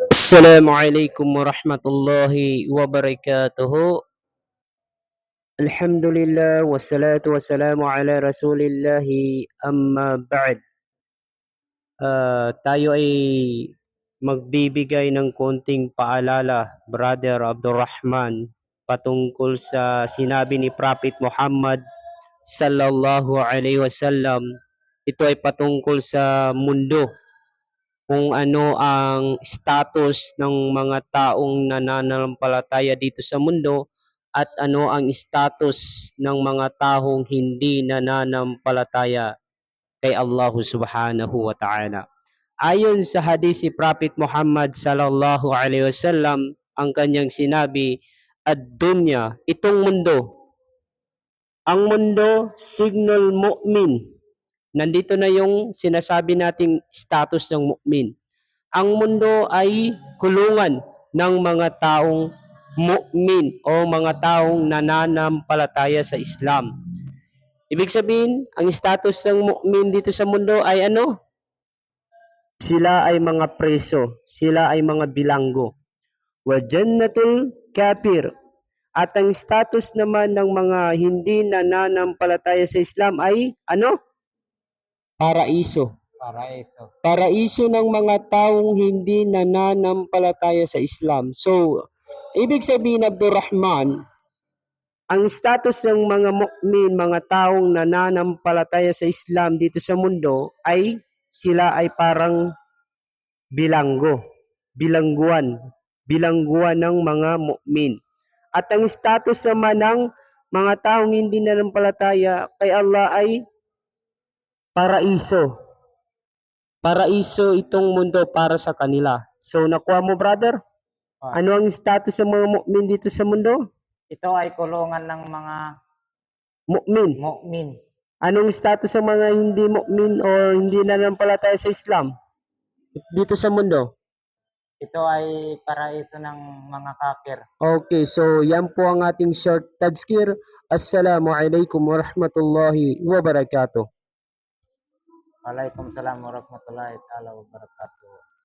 Assalamualaikum warahmatullahi wabarakatuh. Alhamdulillah wassalatu wassalamu ala rasulillahi amma ba'd. Tayo ay magbibigay ng konting paalala, Brother Abdurrahman, patungkol sa sinabi ni Prophet Muhammad sallallahu alaihi wasallam. Ito ay patungkol sa mundo, kung ano ang status ng mga taong nananampalataya dito sa mundo at ano ang status ng mga taong hindi nananampalataya kay Allah subhanahu wa ta'ala. Ayon sa hadith si Prophet Muhammad sallallahu alaihi wasallam, ang kanyang sinabi, ad-dunya, itong mundo, ang mundo, signal mu'min. Nandito na yung sinasabi nating status ng mu'min. Ang mundo ay kulungan ng mga taong mu'min o mga taong nananampalataya sa Islam. Ibig sabihin, ang status ng mu'min dito sa mundo ay ano? Sila ay mga preso, sila ay mga bilanggo. Wa jannatul kafir. At ang status naman ng mga hindi nananampalataya sa Islam ay ano? Paraiso. Paraiso ng mga taong hindi nananampalataya sa Islam. So, ibig sabihin, Abdurrahman, ang status ng mga mu'min, mga taong nananampalataya sa Islam dito sa mundo ay sila ay parang bilanggo, bilangguan ng mga mu'min. At ang status naman ng mga taong hindi nananampalataya kay Allah ay paraiso. Paraiso itong mundo para sa kanila. So, nakuha mo, brother? Ano ang status ng mga mu'min dito sa mundo? Ito ay kulungan ng mga Mu'min. mu'min. Anong status ng mga hindi mu'min o hindi nananampalataya sa Islam dito sa mundo? Ito ay paraiso ng mga kafir. Okay, so yan po ang ating short tadskir. Assalamualaikum warahmatullahi wabarakatuh. Waalaikumsalam warahmatullahi taala wabarakatuh.